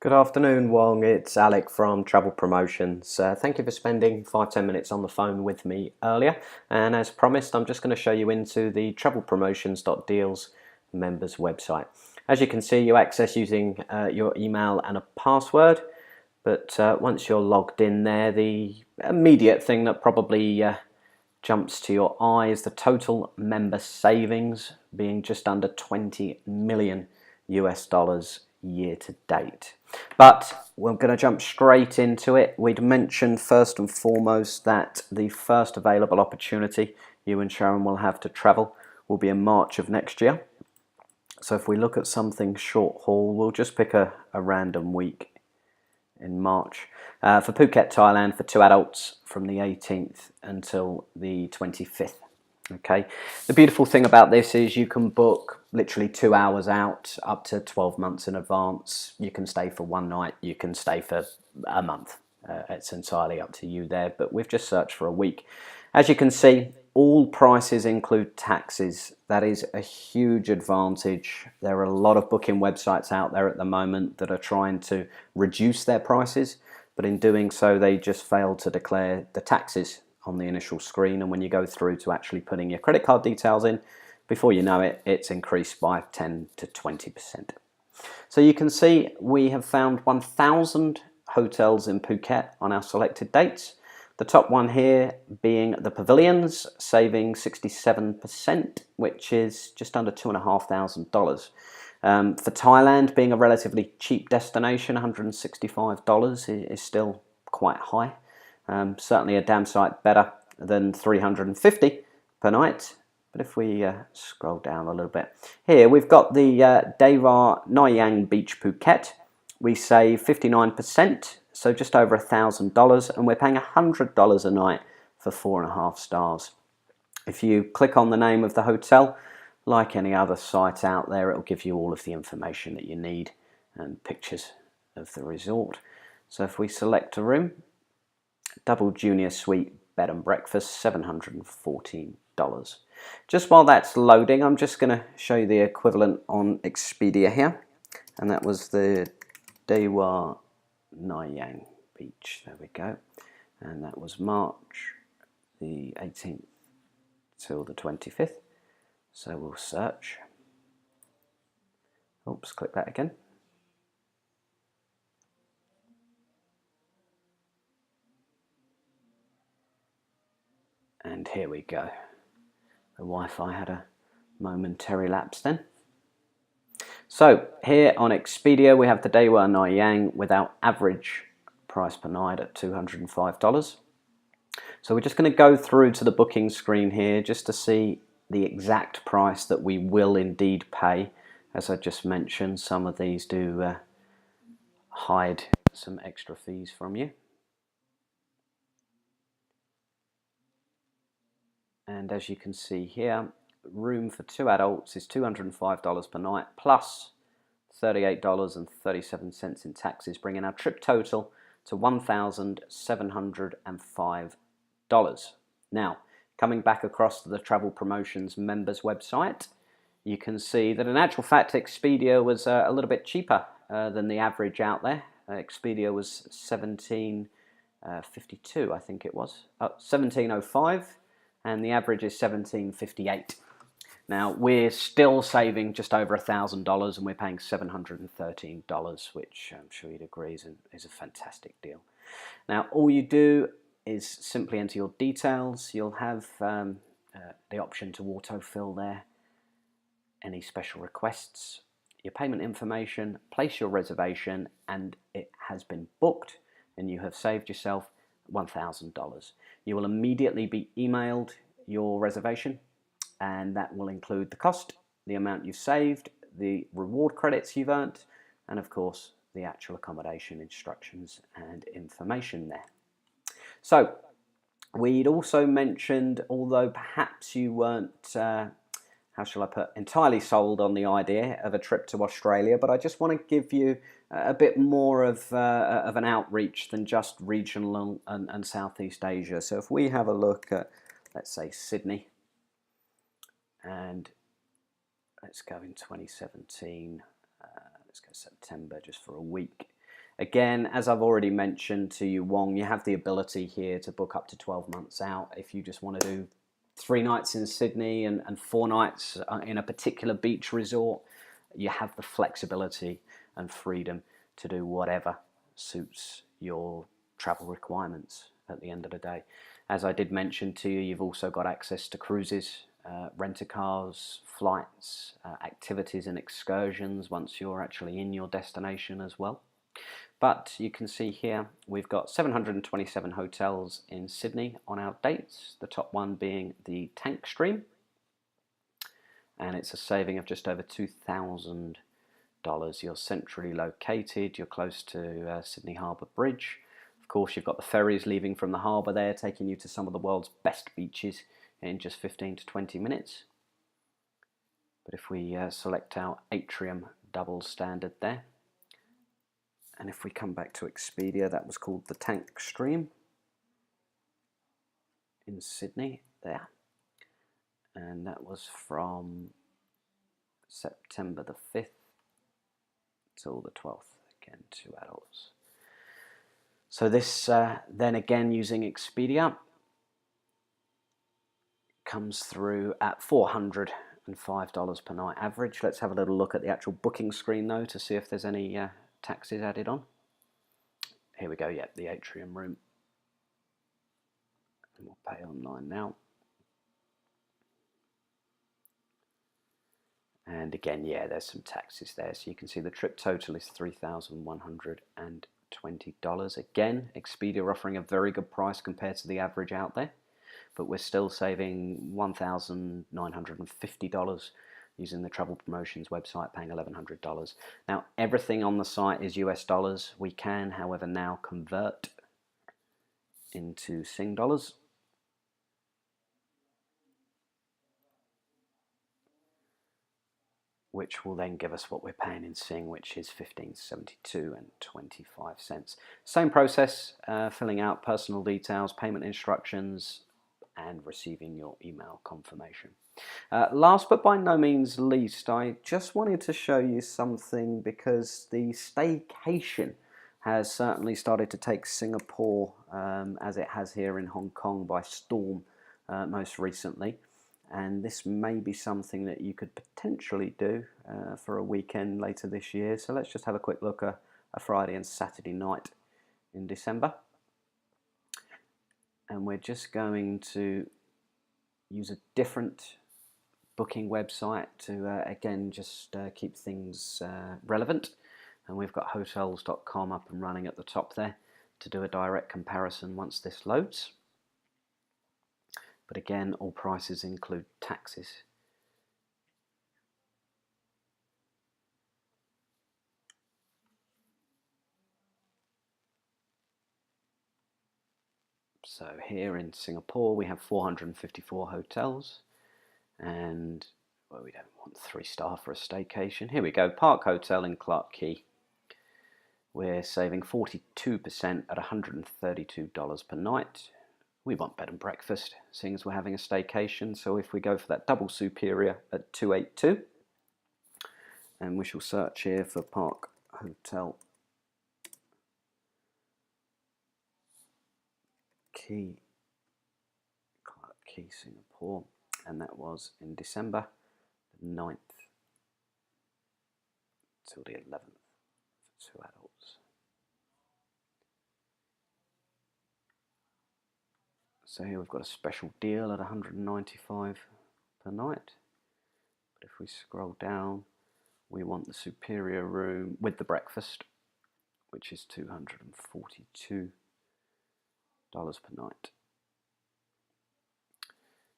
Good afternoon, Wong. It's Alec from Travel Promotions. Thank you for spending 5-10 minutes on the phone with me earlier. And as promised, I'm just going to show you into the travelpromotions.deals members website. As you can see, you access using your email and a password. But once you're logged in there, the immediate thing that probably jumps to your eye is the total member savings being just under 20 million US dollars year to date. But we're going to jump straight into it. We'd mentioned first and foremost that the first available opportunity you and Sharon will have to travel will be in March of next year. So if we look at something short haul, we'll just pick a random week in March. For Phuket, Thailand, for 2 adults from the 18th until the 25th. Okay. The beautiful thing about this is you can book literally 2 hours out up to 12 months in advance. You can stay for one night. You can stay for a month. It's entirely up to you there, but we've just searched for a week. As you can see, all prices include taxes. That is a huge advantage. There are a lot of booking websites out there at the moment that are trying to reduce their prices, but in doing so, they just fail to declare the taxes on the initial screen, and when you go through to actually putting your credit card details in, before you know it, it's increased by 10 to 20%. So you can see we have found 1,000 hotels in Phuket on our selected dates. The top one here being the Pavilions, saving 67%, which is just under $2,500. For Thailand, being a relatively cheap destination, $165 is still quite high. Certainly a damn sight better than $350 per night. But if we scroll down a little bit, here we've got the Dewa Nai Yang Beach Phuket. We save 59%, so just over $1,000, and we're paying $100 a night for 4.5 stars. If you click on the name of the hotel, like any other site out there, it'll give you all of the information that you need and pictures of the resort. So if we select a room, double junior suite bed and breakfast, $714. Just while that's loading, I'm just going to show you the equivalent on Expedia here, and that was the Dewa Nai Yang Beach. There we go, and that was March the 18th till the 25th. So we'll search. Oops, click that again. And here we go. The Wi-Fi had a momentary lapse then. So here on Expedia we have the Dewa Nai Yang with our average price per night at $205. So we're just going to go through to the booking screen here just to see the exact price that we will indeed pay. As I just mentioned, some of these do hide some extra fees from you. And as you can see here, room for 2 adults is $205 per night plus $38.37 in taxes, bringing our trip total to $1,705. Now, coming back across to the Travel Promotions members website, you can see that in actual fact Expedia was a little bit cheaper than the average out there. Expedia was $17.52, I think it was, $17.05, and the average is $17.58. Now we're still saving just over $1,000, and we're paying $713, which I'm sure you'd agree is a fantastic deal. Now all you do is simply enter your details. You'll have the option to autofill there any special requests, your payment information, place your reservation, and it has been booked, and you have saved yourself $1,000. You will immediately be emailed your reservation, and that will include the cost, the amount you've saved, the reward credits you've earned, and of course the actual accommodation instructions and information there. So we'd also mentioned, although perhaps you weren't how shall I put, entirely sold on the idea of a trip to Australia, but I just want to give you a bit more of an outreach than just regional and Southeast Asia. So if we have a look at, let's say, Sydney, and let's go in 2017, let's go September just for a week. Again, as I've already mentioned to you, Wong, you have the ability here to book up to 12 months out if you just want to do 3 nights in Sydney and 4 nights in a particular beach resort. You have the flexibility and freedom to do whatever suits your travel requirements at the end of the day. As I did mention to you, you've also got access to cruises, rent-a-cars, flights, activities and excursions once you're actually in your destination as well. But you can see here we've got 727 hotels in Sydney on our dates, the top one being the Tank Stream, and it's a saving of just over $2,000. You're centrally located, you're close to Sydney Harbour Bridge. Of course, you've got the ferries leaving from the harbour there, taking you to some of the world's best beaches in just 15 to 20 minutes. But if we select our Atrium double standard there, and if we come back to Expedia, that was called the Tank Stream in Sydney there. And that was from September the 5th till the 12th, again, 2 adults. So this, then again, using Expedia, comes through at $405 per night average. Let's have a little look at the actual booking screen though to see if there's any taxes added on. Here we go, yep, the Atrium room. And we'll pay online now. And again, yeah, there's some taxes there. So you can see the trip total is $3,120. Again, Expedia offering a very good price compared to the average out there, but we're still saving $1,950 using the travel promotions website, paying $1,100. Now, everything on the site is US dollars. We can, however, now convert into Sing dollars. Which will then give us what we're paying in Sing, which is $15.72.25. Same process, filling out personal details, payment instructions, and receiving your email confirmation. Last but by no means least, I just wanted to show you something because the staycation has certainly started to take Singapore, as it has here in Hong Kong, by storm most recently. And this may be something that you could potentially do for a weekend later this year. So let's just have a quick look at a Friday and Saturday night in December. And we're just going to use a different booking website to, again, just keep things relevant. And we've got hotels.com up and running at the top there to do a direct comparison once this loads. But again, all prices include taxes. So here in Singapore, we have 454 hotels, and well, we don't want 3-star for a staycation. Here we go, Park Hotel in Clarke Quay. We're saving 42% at $132 per night. We want bed and breakfast, seeing as we're having a staycation. So if we go for that double superior at $282, and we shall search here for Park Hotel Clarke Quay, Singapore, and that was in December the 9th till the 11th for 2 adults. So here we've got a special deal at $195 per night. But if we scroll down, we want the superior room with the breakfast, which is $242 per night.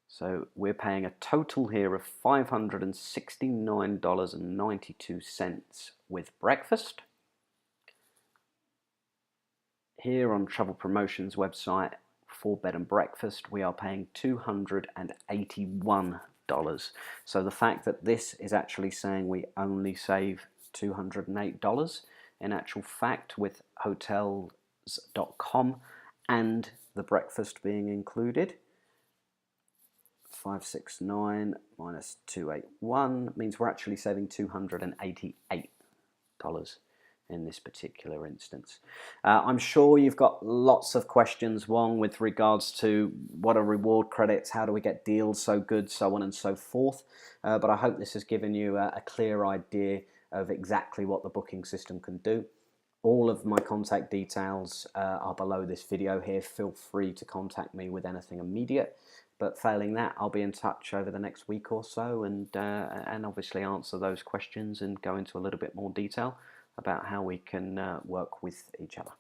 So we're paying a total here of $569.92 with breakfast. Here on Travel Promotions website, for bed and breakfast, we are paying $281. So the fact that this is actually saying we only save $208, in actual fact, with hotels.com and the breakfast being included, 569 minus 281 means we're actually saving $288 in this particular instance. I'm sure you've got lots of questions, Wong, with regards to what are reward credits, how do we get deals so good, so on and so forth. But I hope this has given you a clear idea of exactly what the booking system can do. All of my contact details are below this video here. Feel free to contact me with anything immediate. But failing that, I'll be in touch over the next week or so and obviously answer those questions and go into a little bit more detail about how we can work with each other.